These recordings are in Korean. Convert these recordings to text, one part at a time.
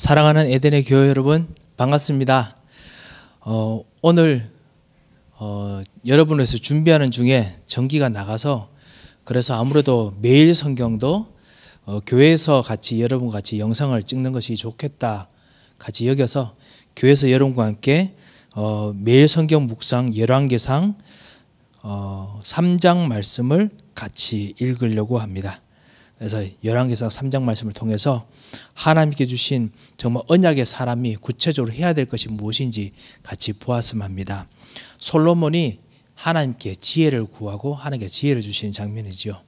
사랑하는 에덴의 교회 여러분, 반갑습니다. 오늘 여러분에서 준비하는 중에 전기가 나가서 그래서 아무래도 매일 성경도 교회에서 같이 여러분 같이 영상을 찍는 것이 좋겠다 같이 여겨서 교회에서 여러분과 함께 매일 성경 묵상 열왕기상 3장 말씀을 같이 읽으려고 합니다. 그래서 열왕기상 3장 말씀을 통해서 하나님께 주신 정말 언약의 사람이 구체적으로 해야 될 것이 무엇인지 같이 보았으면 합니다. 솔로몬이 하나님께 지혜를 구하고 하나님께 지혜를 주시는 장면이지요.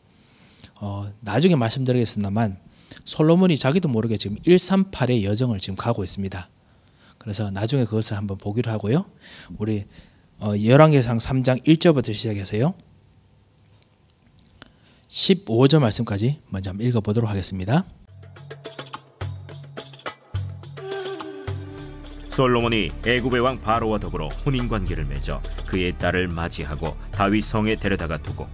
나중에 말씀드리겠습니다만 솔로몬이 자기도 모르게 지금 138의 여정을 지금 가고 있습니다. 그래서 나중에 그것을 한번 보기로 하고요. 우리 열왕기상 3장 1절부터 시작해서요 15절 말씀까지 먼저 한번 읽어보도록 하겠습니다. 솔로몬이 애굽의 왕 바로와 더불어 혼인관계를 맺어 그의 딸을 맞이하고 다윗 성에 데려다가 두고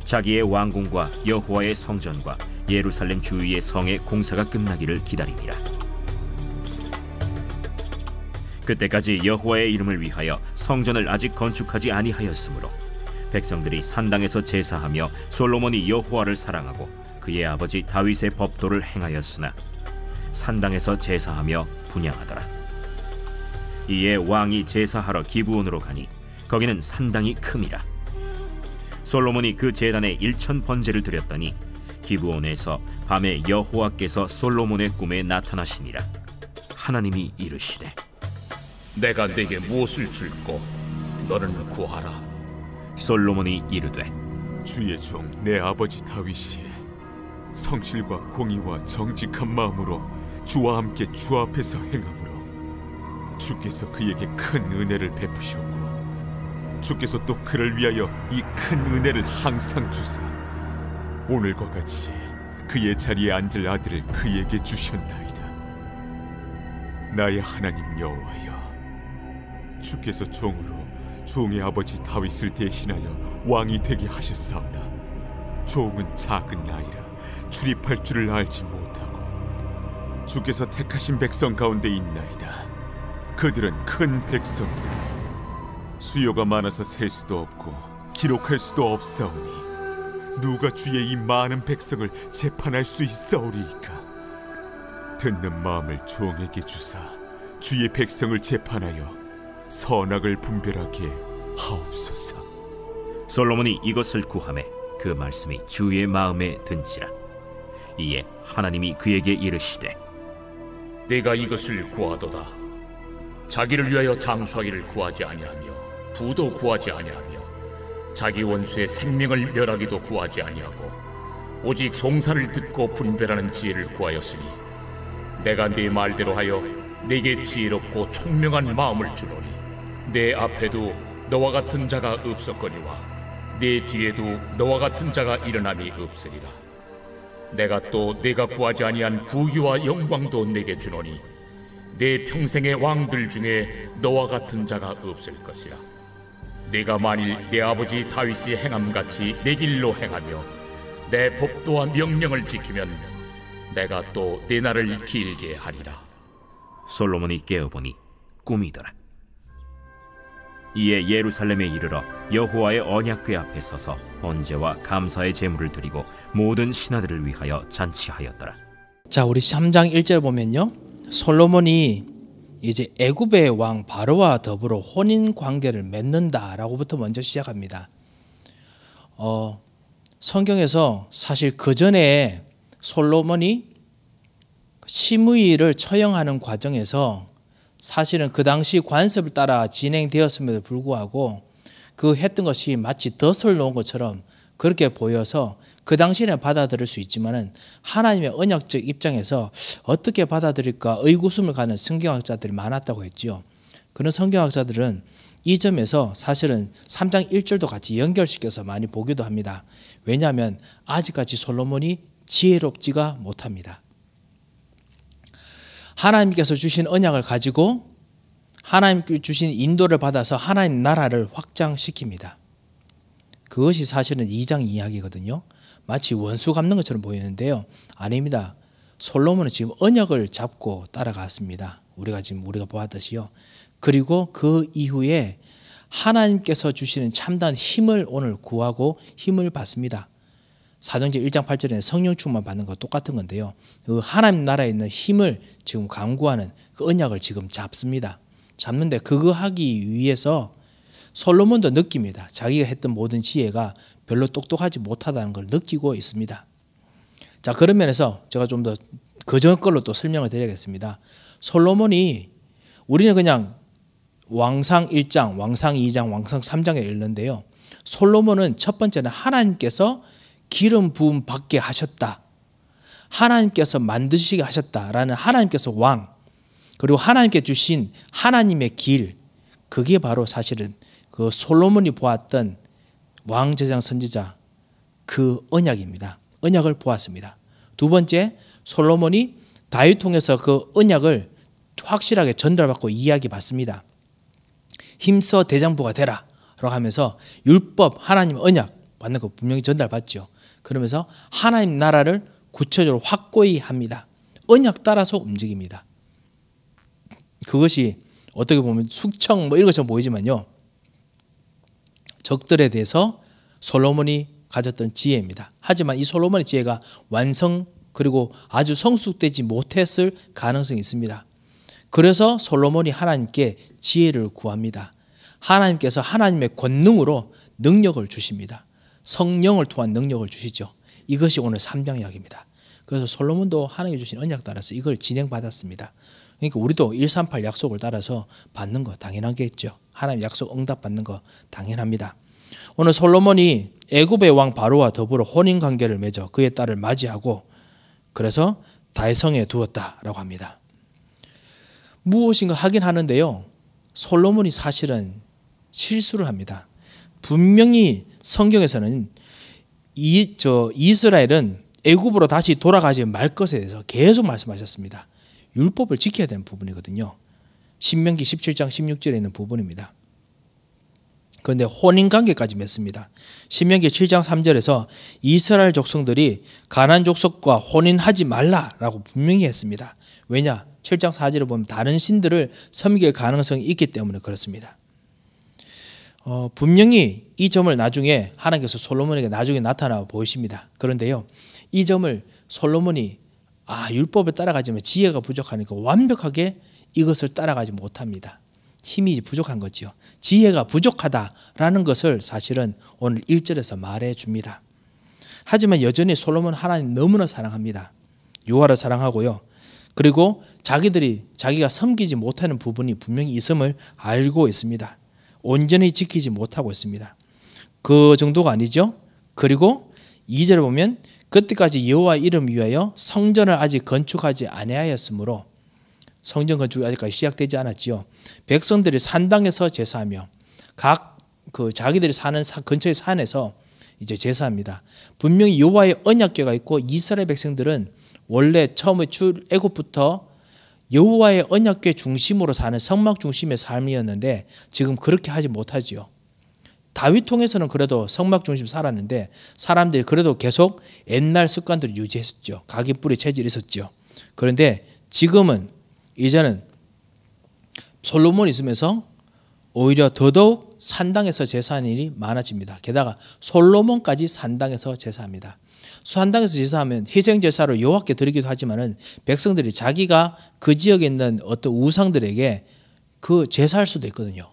자기의 왕궁과 여호와의 성전과 예루살렘 주위의 성의 공사가 끝나기를 기다리니라. 그때까지 여호와의 이름을 위하여 성전을 아직 건축하지 아니하였으므로 백성들이 산당에서 제사하며 솔로몬이 여호와를 사랑하고 그의 아버지 다윗의 법도를 행하였으나 산당에서 제사하며 분향하더라. 이에 왕이 제사하러 기브온으로 가니 거기는 산당이 큼이라. 솔로몬이 그 제단에 1000번제를 드렸더니 기브온에서 밤에 여호와께서 솔로몬의 꿈에 나타나시니라. 하나님이 이르시되 내가 네게 무엇을 줄꼬 너는 구하라. 솔로몬이 이르되 주의 종 내 아버지 다윗이 성실과 공의와 정직한 마음으로 주와 함께 주 앞에서 행함으로 주께서 그에게 큰 은혜를 베푸셨고 주께서 또 그를 위하여 이 큰 은혜를 항상 주사 오늘과 같이 그의 자리에 앉을 아들을 그에게 주셨나이다. 나의 하나님 여호와여, 주께서 종으로 종의 아버지 다윗을 대신하여 왕이 되게 하셨사오나 종은 작은 나이라 출입할 줄을 알지 못하고 주께서 택하신 백성 가운데 있나이다. 그들은 큰 백성이라 수요가 많아서 셀 수도 없고 기록할 수도 없사오니 누가 주의 이 많은 백성을 재판할 수 있사오리이까. 듣는 마음을 종에게 주사 주의 백성을 재판하여 선악을 분별하게 하옵소서. 솔로몬이 이것을 구하매 그 말씀이 주의 마음에 든지라. 이에 하나님이 그에게 이르시되 네가 이것을 구하도다. 자기를 위하여 장수하기를 구하지 아니하며 부도 구하지 아니하며 자기 원수의 생명을 멸하기도 구하지 아니하고 오직 송사를 듣고 분별하는 지혜를 구하였으니 내가 네 말대로 하여 네게 지혜롭고 총명한 마음을 주노니 내 앞에도 너와 같은 자가 없었거니와 내 뒤에도 너와 같은 자가 일어남이 없으리라. 내가 또 네가 구하지 아니한 부귀와 영광도 네게 주노니 내 평생의 왕들 중에 너와 같은 자가 없을 것이라. 네가 만일 내 아버지 다윗이 행함같이 내 길로 행하며 내 법도와 명령을 지키면 내가 또 내 날을 길게 하리라. 솔로몬이 깨어보니 꿈이더라. 이에 예루살렘에 이르러 여호와의 언약궤 앞에 서서 번제와 감사의 제물을 드리고 모든 신하들을 위하여 잔치하였더라. 자, 우리 3장 1절 보면요, 솔로몬이 이제 애굽의 왕 바로와 더불어 혼인 관계를 맺는다라고부터 먼저 시작합니다. 성경에서 사실 그 전에 솔로몬이 시므이를 처형하는 과정에서 사실은 그 당시 관습을 따라 진행되었음에도 불구하고 그 했던 것이 마치 덫을 놓은 것처럼 그렇게 보여서 그 당시에는 받아들일 수 있지만은 하나님의 언약적 입장에서 어떻게 받아들일까 의구심을 가는 성경학자들이 많았다고 했죠. 그런 성경학자들은 이 점에서 사실은 3장 1절도 같이 연결시켜서 많이 보기도 합니다. 왜냐하면 아직까지 솔로몬이 지혜롭지가 못합니다. 하나님께서 주신 언약을 가지고 하나님께 주신 인도를 받아서 하나님 나라를 확장시킵니다. 그것이 사실은 2장 이야기거든요. 마치 원수 갚는 것처럼 보이는데요, 아닙니다. 솔로몬은 지금 언약을 잡고 따라갔습니다. 우리가 보았듯이요. 그리고 그 이후에 하나님께서 주시는 참다운 힘을 오늘 구하고 힘을 받습니다. 사도행전 1장 8절에 성령 충만 받는 거 똑같은 건데요. 그 하나님 나라에 있는 힘을 지금 강구하는 그 언약을 지금 잡습니다. 잡는데 그거 하기 위해서 솔로몬도 느낍니다. 자기가 했던 모든 지혜가 별로 똑똑하지 못하다는 걸 느끼고 있습니다. 자, 그런 면에서 제가 좀 더 그전 걸로 또 설명을 드리겠습니다. 솔로몬이 우리는 그냥 왕상 1장, 왕상 2장, 왕상 3장에 읽는데요. 솔로몬은 첫 번째는 하나님께서 기름 부음 받게 하셨다. 하나님께서 만드시게 하셨다라는 하나님께서 왕, 그리고 하나님께 주신 하나님의 길, 그게 바로 사실은 그 솔로몬이 보았던 왕제장 선지자 그 언약입니다. 언약을 보았습니다. 두 번째, 솔로몬이 다윗 통해서 그 언약을 확실하게 전달받고 이야기받습니다. 힘써 대장부가 되라 라고 하면서 율법, 하나님 언약 받는 거 분명히 전달받죠. 그러면서 하나님 나라를 구체적으로 확고히 합니다. 언약 따라서 움직입니다. 그것이 어떻게 보면 숙청 이런 것처럼 보이지만요, 적들에 대해서 솔로몬이 가졌던 지혜입니다. 하지만 이 솔로몬의 지혜가 완성 그리고 아주 성숙되지 못했을 가능성이 있습니다. 그래서 솔로몬이 하나님께 지혜를 구합니다. 하나님께서 하나님의 권능으로 능력을 주십니다. 성령을 통한 능력을 주시죠. 이것이 오늘 3장 이야기입니다. 그래서 솔로몬도 하나님이 주신 언약 따라서 이걸 진행받았습니다. 그러니까 우리도 138 약속을 따라서 받는 거 당연하겠죠. 하나님 약속 응답 받는 거 당연합니다. 오늘 솔로몬이 애굽의 왕 바로와 더불어 혼인 관계를 맺어 그의 딸을 맞이하고 그래서 다윗성에 두었다라고 합니다. 무엇인가 하긴 하는데요, 솔로몬이 사실은 실수를 합니다. 분명히 성경에서는 이스라엘은 애굽으로 다시 돌아가지 말 것에 대해서 계속 말씀하셨습니다. 율법을 지켜야 되는 부분이거든요. 신명기 17장 16절에 있는 부분입니다. 그런데 혼인관계까지 맺습니다. 신명기 7장 3절에서 이스라엘 족속들이 가나안 족속과 혼인하지 말라라고 분명히 했습니다. 왜냐? 7장 4절을 보면 다른 신들을 섬길 가능성이 있기 때문에 그렇습니다. 분명히 이 점을 나중에 하나님께서 솔로몬에게 나중에 나타나 보이십니다. 그런데요, 이 점을 솔로몬이 율법을 따라가지만 지혜가 부족하니까 완벽하게 이것을 따라가지 못합니다. 힘이 부족한 거지요. 지혜가 부족하다라는 것을 사실은 오늘 1절에서 말해 줍니다. 하지만 여전히 솔로몬은 하나님 너무나 사랑합니다. 여호와를 사랑하고요. 그리고 자기가 섬기지 못하는 부분이 분명히 있음을 알고 있습니다. 온전히 지키지 못하고 있습니다. 그 정도가 아니죠. 그리고 2절에 보면 그때까지 여호와 이름 위하여 성전을 아직 건축하지 아니하였으므로, 성전 건축이 아직까지 시작되지 않았지요. 백성들이 산당에서 제사하며 자기들이 사는 근처의 산에서 이제 제사합니다. 분명히 여호와의 언약궤가 있고 이스라엘 백성들은 원래 처음에 출애굽부터 여호와의 언약궤 중심으로 사는 성막 중심의 삶이었는데 지금 그렇게 하지 못하지요. 다윗 통해서는 그래도 성막 중심 살았는데 사람들이 그래도 계속 옛날 습관들을 유지했었죠. 가기뿌리 체질이 있었죠. 그런데 지금은 이제는 솔로몬이 있으면서 오히려 더더욱 산당에서 제사하는 일이 많아집니다. 게다가 솔로몬까지 산당에서 제사합니다. 산당에서 제사하면 희생제사로 여호와께 드리기도 하지만은 백성들이 자기가 그 지역에 있는 어떤 우상들에게 그 제사할 수도 있거든요.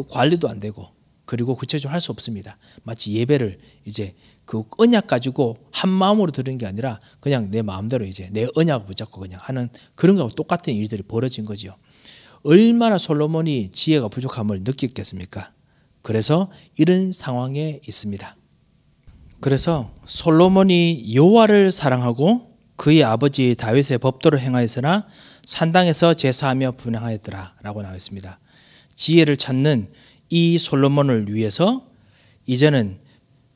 관리도 안 되고 그리고 구체적으로 할 수 없습니다. 마치 예배를 이제 그 언약 가지고 한 마음으로 드리는 게 아니라 그냥 내 마음대로 이제 내 언약을 붙잡고 그냥 하는 그런 거하고 똑같은 일들이 벌어진 거죠. 얼마나 솔로몬이 지혜가 부족함을 느꼈겠습니까? 그래서 이런 상황에 있습니다. 그래서 솔로몬이 여호와를 사랑하고 그의 아버지 다윗의 법도를 행하였으나 산당에서 제사하며 분향하였더라 라고 나와 있습니다. 지혜를 찾는 이 솔로몬을 위해서 이제는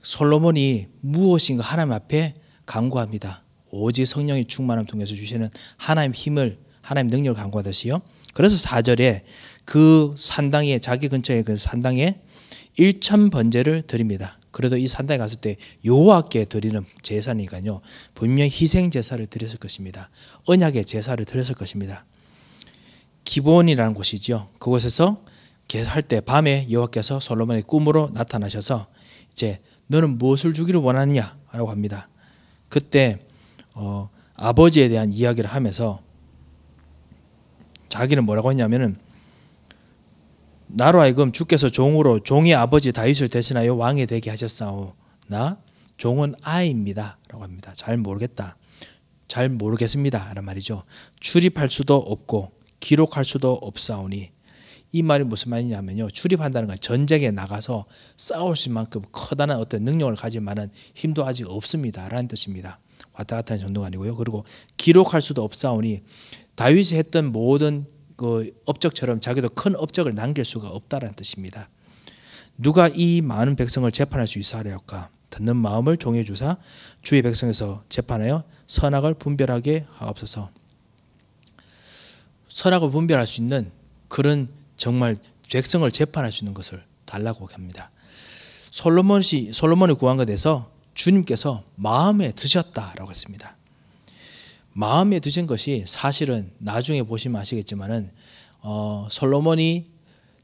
솔로몬이 무엇인가 하나님 앞에 간구합니다. 오직 성령의 충만함을 통해서 주시는 하나님 힘을, 하나님 능력을 간구하듯이요. 그래서 4절에 그 산당에, 자기 근처에 그 산당에 1,000번제를 드립니다. 그래도 이 산당에 갔을 때 여호와께 드리는 제사니까요, 분명히 희생 제사를 드렸을 것입니다. 언약의 제사를 드렸을 것입니다. 기브온이라는 곳이죠. 그곳에서 할 때 밤에 여호와께서 솔로몬의 꿈으로 나타나셔서 이제 너는 무엇을 주기를 원하느냐라고 합니다. 그때 아버지에 대한 이야기를 하면서 자기는 뭐라고 했냐면은, 나로 하여금 주께서 종으로 종의 아버지 다윗을 대신하여 왕이 되게 하셨사오나 종은 아이입니다 라고 합니다. 잘 모르겠다, 잘 모르겠습니다 라는 말이죠. 출입할 수도 없고 기록할 수도 없사오니, 이 말이 무슨 말이냐면요, 출입한다는 건 전쟁에 나가서 싸울 수 있을 만큼 커다란 어떤 능력을 가질 만한 힘도 아직 없습니다 라는 뜻입니다. 왔다 갔다 하는 정도가 아니고요. 그리고 기록할 수도 없사오니, 다윗이 했던 모든 그 업적처럼 자기도 큰 업적을 남길 수가 없다라는 뜻입니다. 누가 이 많은 백성을 재판할 수 있어 하려까? 듣는 마음을 종에 주사 주의 백성에서 재판하여 선악을 분별하게 하옵소서. 선악을 분별할 수 있는 그런 정말 백성을 재판할 수 있는 것을 달라고 합니다. 솔로몬이 구한 것에서 주님께서 마음에 드셨다라고 했습니다. 마음에 드신 것이 사실은 나중에 보시면 아시겠지만은 솔로몬이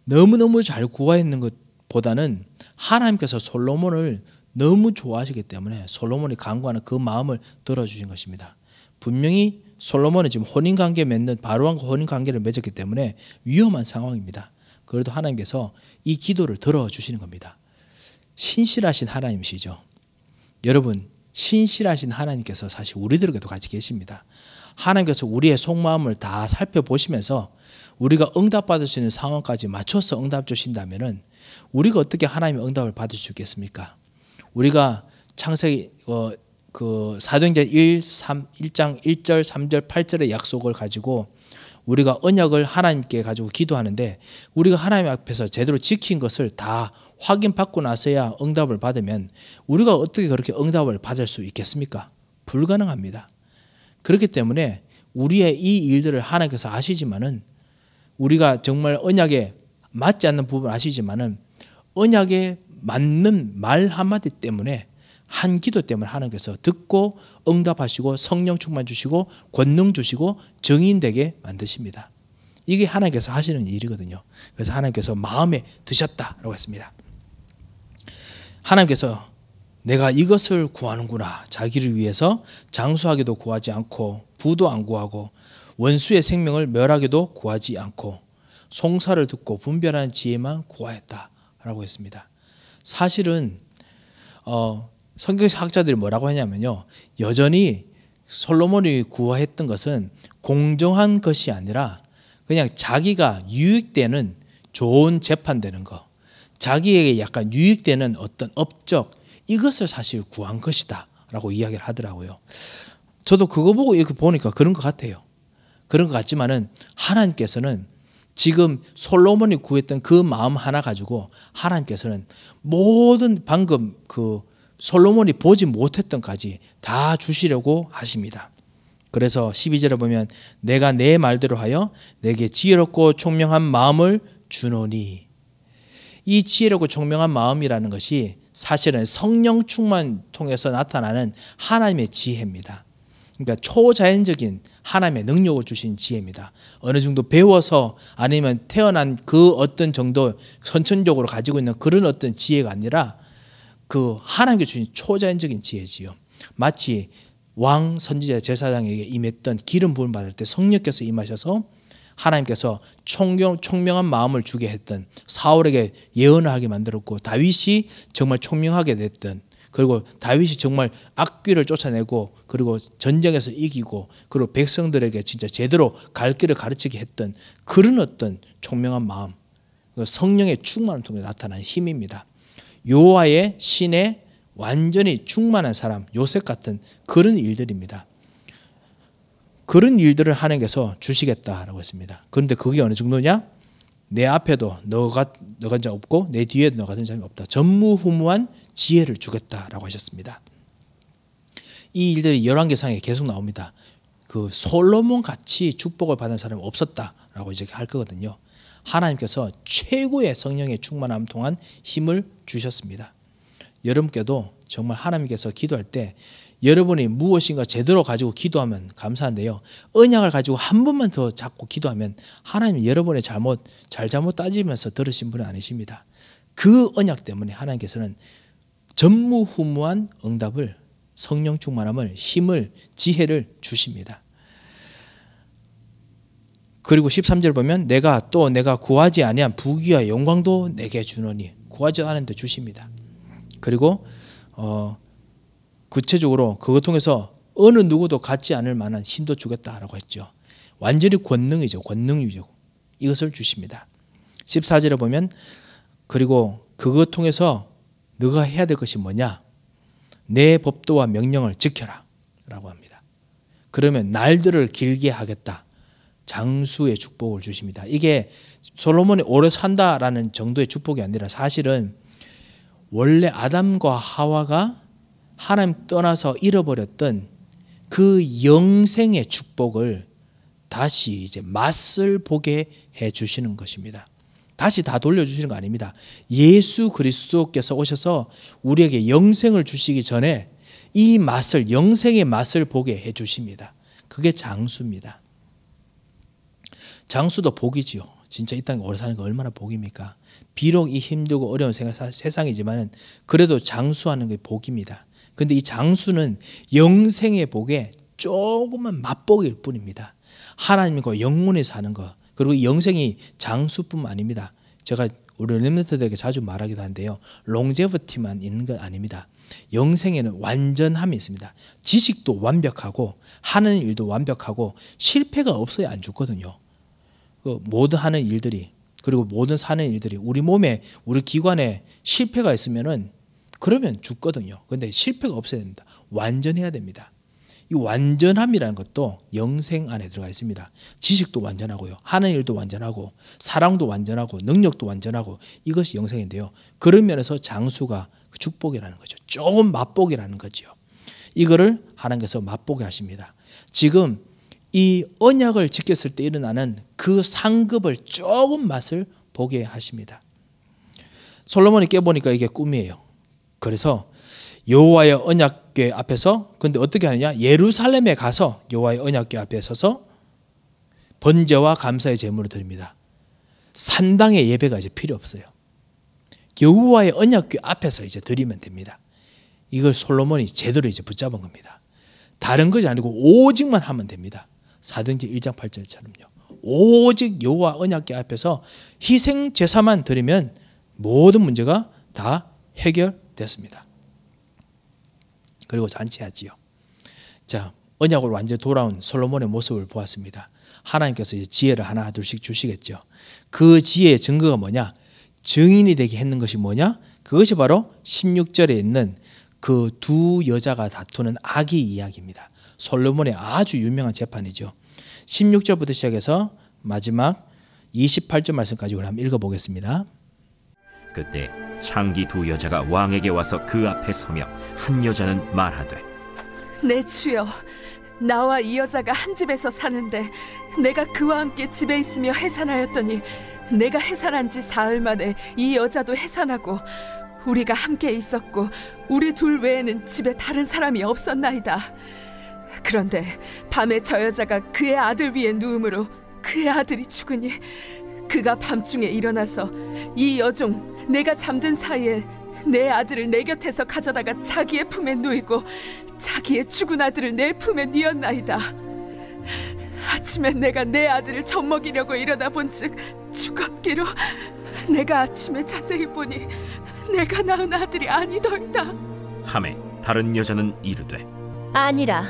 너무너무 잘 구하였는 것보다는 하나님께서 솔로몬을 너무 좋아하시기 때문에 솔로몬이 간구하는 그 마음을 들어주신 것입니다. 분명히 솔로몬은 지금 혼인관계 맺는 바로왕과 혼인관계를 맺었기 때문에 위험한 상황입니다. 그래도 하나님께서 이 기도를 들어주시는 겁니다. 신실하신 하나님이시죠. 여러분, 신실하신 하나님께서 사실 우리들에게도 같이 계십니다. 하나님께서 우리의 속마음을 다 살펴보시면서 우리가 응답받을 수 있는 상황까지 맞춰서 응답 주신다면 우리가 어떻게 하나님의 응답을 받을 수 있겠습니까? 우리가 창세기 사도행전 1장 1절 3절 8절의 약속을 가지고 우리가 언약을 하나님께 가지고 기도하는데, 우리가 하나님 앞에서 제대로 지킨 것을 다 확인받고 나서야 응답을 받으면 우리가 어떻게 그렇게 응답을 받을 수 있겠습니까? 불가능합니다. 그렇기 때문에 우리의 이 일들을 하나님께서 아시지만은, 우리가 정말 언약에 맞지 않는 부분 아시지만은 언약에 맞는 말 한마디 때문에, 한 기도 때문에 하나님께서 듣고 응답하시고 성령 충만 주시고 권능 주시고 증인되게 만드십니다. 이게 하나님께서 하시는 일이거든요. 그래서 하나님께서 마음에 드셨다라고 했습니다. 하나님께서 내가 이것을 구하는구나, 자기를 위해서 장수하기도 구하지 않고 부도 안 구하고 원수의 생명을 멸하기도 구하지 않고 송사를 듣고 분별하는 지혜만 구하였다라고 했습니다. 사실은 성경학자들이 뭐라고 하냐면요, 여전히 솔로몬이 구하했던 것은 공정한 것이 아니라 그냥 자기가 유익되는 좋은 재판되는 거, 자기에게 약간 유익되는 어떤 업적, 이것을 사실 구한 것이다 라고 이야기를 하더라고요. 저도 그거 보고 이렇게 보니까 그런 것 같아요. 그런 것 같지만은 하나님께서는 지금 솔로몬이 구했던 그 마음 하나 가지고 하나님께서는 모든 방금 솔로몬이 보지 못했던 까지 다 주시려고 하십니다. 그래서 12절에 보면 내가 내 말대로 하여 내게 지혜롭고 총명한 마음을 주노니, 이 지혜롭고 총명한 마음이라는 것이 사실은 성령 충만 통해서 나타나는 하나님의 지혜입니다. 그러니까 초자연적인 하나님의 능력을 주신 지혜입니다. 어느 정도 배워서 아니면 태어난 그 어떤 정도 선천적으로 가지고 있는 그런 어떤 지혜가 아니라 그 하나님께 주신 초자연적인 지혜지요. 마치 왕 선지자 제사장에게 임했던 기름 부음 받을 때 성령께서 임하셔서 하나님께서 총명한 마음을 주게 했던, 사울에게 예언을 하게 만들었고 다윗이 정말 총명하게 됐던, 그리고 다윗이 정말 악귀를 쫓아내고 그리고 전쟁에서 이기고 그리고 백성들에게 진짜 제대로 갈 길을 가르치게 했던 그런 어떤 총명한 마음, 성령의 충만을 통해 나타나는 힘입니다. 여호와의 신에 완전히 충만한 사람, 요셉 같은 그런 일들입니다. 그런 일들을 하나님께서 주시겠다라고 했습니다. 그런데 그게 어느 정도냐? 내 앞에도 너 같은 자 없고 내 뒤에도 너 같은 사람이 없다. 전무후무한 지혜를 주겠다라고 하셨습니다. 이 일들이 열왕기상에 계속 나옵니다. 그 솔로몬 같이 축복을 받은 사람이 없었다라고 이제 할 거거든요. 하나님께서 최고의 성령의 충만함 통한 힘을 주셨습니다. 여러분께도 정말 하나님께서 기도할 때 여러분이 무엇인가 제대로 가지고 기도하면 감사한데요. 언약을 가지고 한 번만 더 잡고 기도하면 하나님이 여러분의 잘못 따지면서 들으신 분은 아니십니다. 그 언약 때문에 하나님께서는 전무후무한 응답을, 성령 충만함을, 힘을, 지혜를 주십니다. 그리고 13절 보면 내가 구하지 아니한 부귀와 영광도 내게 주노니, 구하지 않은데 주십니다. 그리고 구체적으로 그것 통해서 어느 누구도 갖지 않을 만한 힘도 주겠다라고 했죠. 완전히 권능이죠. 권능이죠. 이것을 주십니다. 14절에 보면 그리고 그것 통해서 너가 해야 될 것이 뭐냐? 내 법도와 명령을 지켜라 라고 합니다. 그러면 날들을 길게 하겠다. 장수의 축복을 주십니다. 이게 솔로몬이 오래 산다라는 정도의 축복이 아니라 사실은 원래 아담과 하와가 하나님 떠나서 잃어버렸던 그 영생의 축복을 다시 이제 맛을 보게 해 주시는 것입니다. 다시 다 돌려주시는 거 아닙니다. 예수 그리스도께서 오셔서 우리에게 영생을 주시기 전에 이 맛을, 영생의 맛을 보게 해 주십니다. 그게 장수입니다. 장수도 복이지요. 진짜 이 땅에 오래 사는 거 얼마나 복입니까? 비록 이 힘들고 어려운 세상이지만 그래도 장수하는 게 복입니다. 근데 이 장수는 영생의 복에 조금만 맛보기일 뿐입니다. 하나님과 영원히 사는 것, 그리고 이 영생이 장수뿐만 아닙니다. 제가 우리 렘넌트들에게 자주 말하기도 한데요. 롱제버티만 있는 건 아닙니다. 영생에는 완전함이 있습니다. 지식도 완벽하고 하는 일도 완벽하고 실패가 없어야 안 죽거든요. 모든 하는 일들이, 그리고 모든 사는 일들이 우리 몸에, 우리 기관에 실패가 있으면은 그러면 죽거든요. 그런데 실패가 없어야 됩니다. 완전해야 됩니다. 이 완전함이라는 것도 영생 안에 들어가 있습니다. 지식도 완전하고요. 하는 일도 완전하고 사랑도 완전하고 능력도 완전하고 이것이 영생인데요. 그런 면에서 장수가 축복이라는 거죠. 조금 맛보기라는 거죠. 이거를 하나님께서 맛보게 하십니다. 지금 이 언약을 지켰을 때 일어나는 그 상급을 조금 맛을 보게 하십니다. 솔로몬이 깨보니까 이게 꿈이에요. 그래서 여호와의 언약궤 앞에서, 근데 어떻게 하느냐? 예루살렘에 가서 여호와의 언약궤 앞에 서서 번제와 감사의 제물을 드립니다. 산당의 예배가 이제 필요 없어요. 여호와의 언약궤 앞에서 이제 드리면 됩니다. 이걸 솔로몬이 제대로 이제 붙잡은 겁니다. 다른 것이 아니고 오직만 하면 됩니다. 사도행전 1장 8절처럼요. 오직 여호와 언약궤 앞에서 희생 제사만 드리면 모든 문제가 다 해결됐습니다. 그리고 잔치하지요. 자, 언약으로 완전히 돌아온 솔로몬의 모습을 보았습니다. 하나님께서 이제 지혜를 하나 둘씩 주시겠죠. 그 지혜의 증거가 뭐냐? 증인이 되게 했는 것이 뭐냐? 그것이 바로 16절에 있는 그 두 여자가 다투는 아기 이야기입니다. 솔로몬의 아주 유명한 재판이죠. 16절부터 시작해서 마지막 28절 말씀까지 우리 한번 읽어보겠습니다. 그때 창기 두 여자가 왕에게 와서 그 앞에 서며 한 여자는 말하되 내 주여, 나와 이 여자가 한 집에서 사는데 내가 그와 함께 집에 있으며 해산하였더니 내가 해산한 지 사흘 만에 이 여자도 해산하고 우리가 함께 있었고 우리 둘 외에는 집에 다른 사람이 없었나이다. 그런데 밤에 저 여자가 그의 아들 위에 누움으로 그의 아들이 죽으니 그가 밤중에 일어나서 이 여종 내가 잠든 사이에 내 아들을 내 곁에서 가져다가 자기의 품에 누이고 자기의 죽은 아들을 내 품에 뉘었나이다. 아침에 내가 내 아들을 젖먹이려고 일어나 본즉 죽었기로 내가 아침에 자세히 보니 내가 낳은 아들이 아니더이다. 하매 다른 여자는 이르되 아니라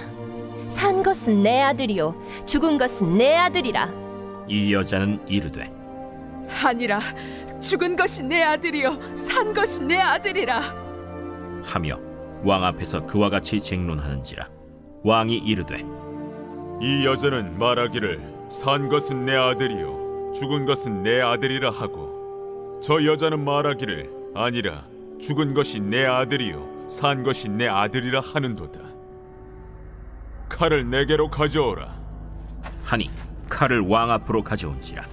산 것은 내 아들이요 죽은 것은 내 아들이라. 이 여자는 이르되 아니라 죽은 것이 내 아들이요 산 것이 내 아들이라 하며 왕 앞에서 그와 같이 쟁론하는지라. 왕이 이르되 이 여자는 말하기를 산 것은 내 아들이요 죽은 것은 내 아들이라 하고 저 여자는 말하기를 아니라 죽은 것이 내 아들이요 산 것이 내 아들이라 하는도다. 칼을 내게로 가져오라 하니 칼을 왕 앞으로 가져온지라.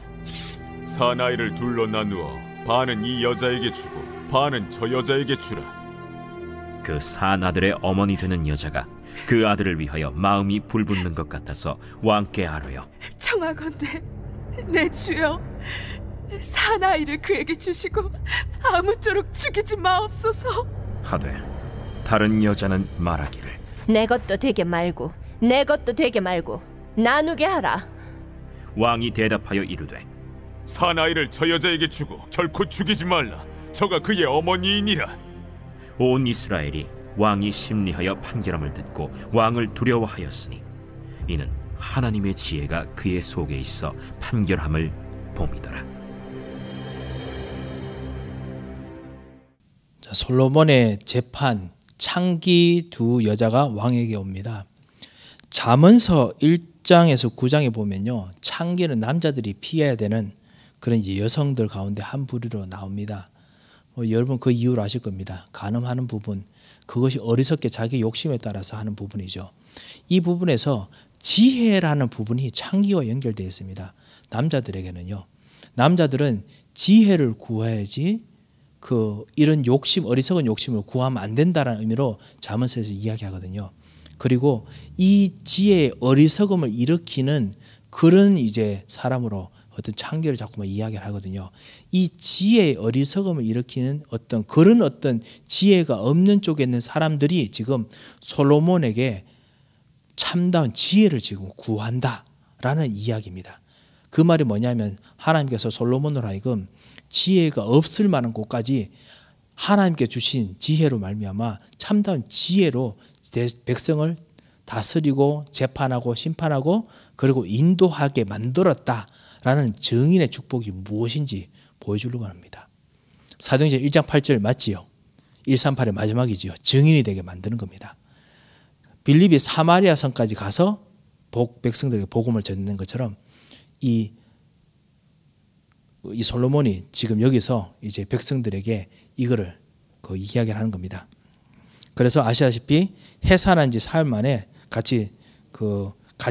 사나이를 둘로 나누어 반은 이 여자에게 주고 반은 저 여자에게 주라. 그 산 아들의 어머니 되는 여자가 그 아들을 위하여 마음이 불붙는 것 같아서 왕께 아뢰어 청하건대 내 주여 산 아이를 그에게 주시고 아무쪼록 죽이지 마옵소서. 하되 다른 여자는 말하기를 내 것도 되게 말고 내 것도 되게 말고 나누게 하라. 왕이 대답하여 이르되 사나이를 저 여자에게 주고 결코 죽이지 말라. 저가 그의 어머니이니라. 온 이스라엘이 왕이 심리하여 판결함을 듣고 왕을 두려워하였으니 이는 하나님의 지혜가 그의 속에 있어 판결함을 봄이더라. 자, 솔로몬의 재판 창기 두 여자가 왕에게 옵니다. 잠언서 1장에서 9장에 보면요, 창기는 남자들이 피해야 되는 그런 이제 여성들 가운데 한 부류로 나옵니다. 여러분 그 이유를 아실 겁니다. 간음하는 부분, 그것이 어리석게 자기 욕심에 따라서 하는 부분이죠. 이 부분에서 지혜라는 부분이 창기와 연결되어 있습니다. 남자들에게는요, 남자들은 지혜를 구해야지 이런 욕심, 어리석은 욕심을 구하면 안 된다는 의미로 잠언서에서 이야기하거든요. 그리고 이 지혜의 어리석음을 일으키는 그런 이제 사람으로 어떤 창기를 자꾸만 이야기를 하거든요. 이 지혜의 어리석음을 일으키는 그런 지혜가 없는 쪽에 있는 사람들이 지금 솔로몬에게 참다운 지혜를 지금 구한다라는 이야기입니다. 그 말이 뭐냐면 하나님께서 솔로몬으로 하여금 지혜가 없을 만한 곳까지 하나님께 주신 지혜로 말미암아 참다운 지혜로 백성을 다스리고 재판하고 심판하고 그리고 인도하게 만들었다라는 증인의 축복이 무엇인지 보여주려고 합니다. 사도행전 1장 8절 맞지요? 138의 마지막이지요. 증인이 되게 만드는 겁니다. 빌립이 사마리아 성까지 가서 백성들에게 복음을 전하는 것처럼 이 솔로몬이 지금 여기서 이제 백성들에게 이거를 이야기를 하는 겁니다. 그래서 아시다시피 해산한 지 사흘 만에 같이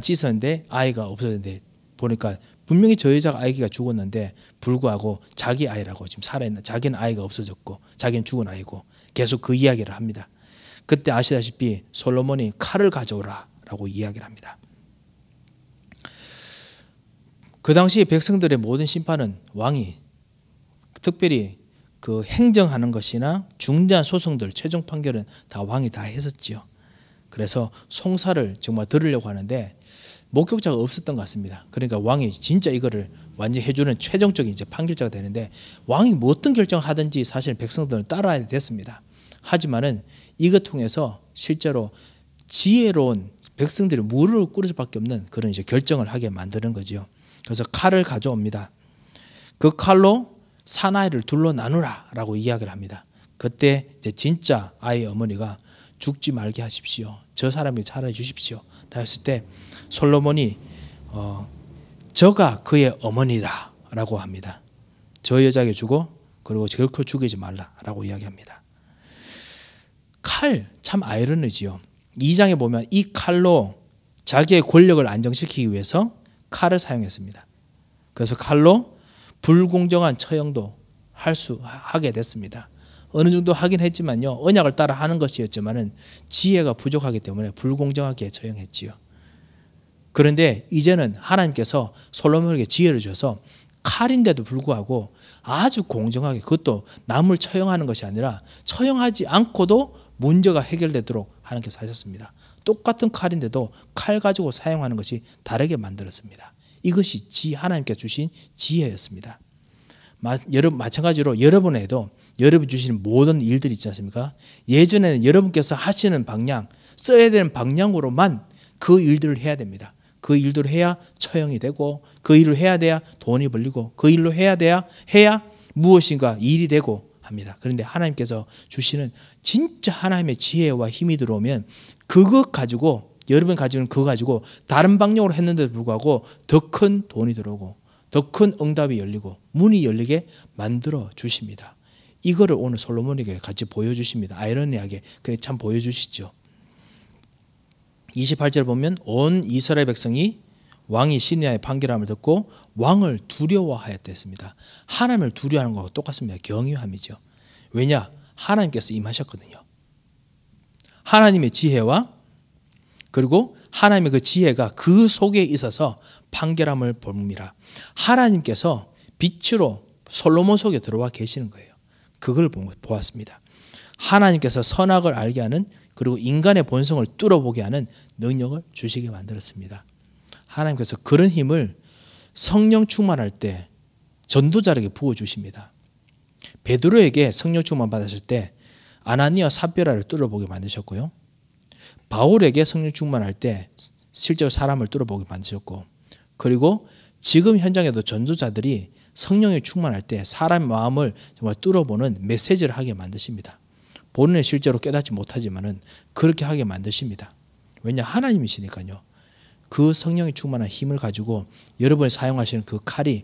있었는데 아이가 없어졌는데 보니까 분명히 저 여자가 아기가 죽었는데 불구하고 자기 아이라고 지금 살아있는, 자기는 아이가 없어졌고 자기는 죽은 아이고 계속 그 이야기를 합니다. 그때 아시다시피 솔로몬이 칼을 가져오라 라고 이야기를 합니다. 그 당시 백성들의 모든 심판은 왕이 특별히 행정하는 것이나 중대한 소송들 최종 판결은 다 왕이 다 했었지요. 그래서 송사를 정말 들으려고 하는데 목격자가 없었던 것 같습니다. 그러니까 왕이 진짜 이거를 완전히 해주는 최종적인 이제 판결자가 되는데 왕이 뭐 어떤 결정을 하든지 사실 백성들은 따라야 됐습니다. 하지만은 이것 통해서 실제로 지혜로운 백성들이 무릎을 꿇을 수밖에 없는 그런 이제 결정을 하게 만드는 거죠. 그래서 칼을 가져옵니다. 그 칼로 사나이를 둘로 나누라 라고 이야기를 합니다. 그때 이제 진짜 아이의 어머니가 죽지 말게 하십시오. 저 사람이 살아 주십시오. 했을 때 솔로몬이 저가 그의 어머니다 라고 합니다. 저 여자에게 주고 그리고 결코 죽이지 말라 라고 이야기합니다. 칼 참 아이러니지요. 2장에 보면 이 칼로 자기의 권력을 안정시키기 위해서 칼을 사용했습니다. 그래서 칼로 불공정한 처형도 하게 됐습니다. 어느 정도 하긴 했지만요, 언약을 따라 하는 것이었지만은 지혜가 부족하기 때문에 불공정하게 처형했지요. 그런데 이제는 하나님께서 솔로몬에게 지혜를 줘서 칼인데도 불구하고 아주 공정하게, 그것도 남을 처형하는 것이 아니라 처형하지 않고도 문제가 해결되도록 하나님께서 하셨습니다. 똑같은 칼인데도 칼 가지고 사용하는 것이 다르게 만들었습니다. 이것이 하나님께 주신 지혜였습니다. 마찬가지로 여러분에도 여러분 주시는 모든 일들이 있지 않습니까? 예전에는 여러분께서 하시는 방향, 써야 되는 방향으로만 그 일들을 해야 됩니다. 그 일들을 해야 처형이 되고, 그 일을 해야 돼야 돈이 벌리고, 그 일로 해야 무엇인가 일이 되고 합니다. 그런데 하나님께서 주시는 진짜 하나님의 지혜와 힘이 들어오면 그것 가지고, 여러분 가지고는 그거 가지고 다른 방향으로 했는데도 불구하고 더 큰 돈이 들어오고 더 큰 응답이 열리고 문이 열리게 만들어 주십니다. 이거를 오늘 솔로몬에게 같이 보여주십니다. 아이러니하게 그게 참 보여주시죠. 28절 보면 온 이스라엘 백성이 왕이 심리하여 판결함을 듣고 왕을 두려워하였다 했습니다. 하나님을 두려워하는 것과 똑같습니다. 경외함이죠. 왜냐? 하나님께서 임하셨거든요. 하나님의 지혜와 그리고 하나님의 그 지혜가 그 속에 있어서 판결함을 봅니다. 하나님께서 빛으로 솔로몬 속에 들어와 계시는 거예요. 그걸 보았습니다. 하나님께서 선악을 알게 하는 그리고 인간의 본성을 뚫어보게 하는 능력을 주시게 만들었습니다. 하나님께서 그런 힘을 성령 충만할 때 전도자에게 부어주십니다. 베드로에게 성령 충만 받았을 때 아나니아 삽비라를 뚫어보게 만드셨고요. 바울에게 성령 충만할 때 실제로 사람을 뚫어보게 만드셨고, 그리고 지금 현장에도 전도자들이 성령이 충만할 때 사람의 마음을 정말 뚫어보는 메시지를 하게 만드십니다. 본인은 실제로 깨닫지 못하지만은 그렇게 하게 만드십니다. 왜냐? 하나님이시니까요. 그 성령이 충만한 힘을 가지고 여러분이 사용하시는 그 칼이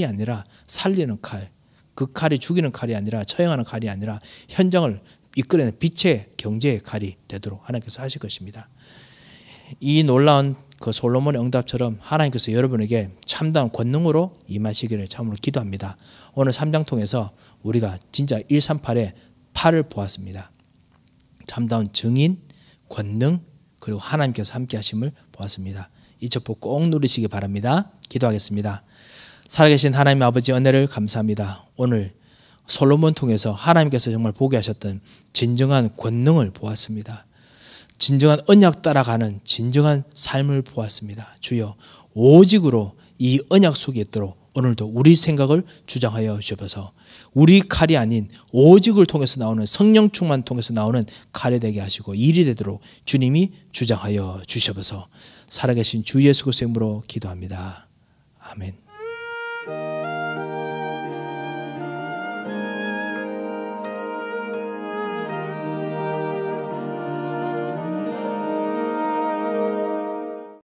아니라 살리는 칼, 그 칼이 죽이는 칼이 아니라 처형하는 칼이 아니라 현장을 이끌어내는 빛의 경제의 칼이 되도록 하나님께서 하실 것입니다. 이 놀라운 그 솔로몬의 응답처럼 하나님께서 여러분에게 참다운 권능으로 임하시기를 참으로 기도합니다. 오늘 3장 통해서 우리가 진짜 138의 8을 보았습니다. 참다운 증인, 권능, 그리고 하나님께서 함께 하심을 보았습니다. 이 첩보 꼭 누리시기 바랍니다. 기도하겠습니다. 살아계신 하나님 아버지 은혜를 감사합니다. 오늘 솔로몬 통해서 하나님께서 정말 보게 하셨던 진정한 권능을 보았습니다. 진정한 언약 따라가는 진정한 삶을 보았습니다. 주여, 오직으로 이 언약 속에 있도록 오늘도 우리 생각을 주장하여 주셔서 우리 칼이 아닌 오직을 통해서 나오는 성령 충만 통해서 나오는 칼이 되게 하시고 일이 되도록 주님이 주장하여 주셔서 살아계신 주 예수 그리스도의 이름으로 기도합니다. 아멘.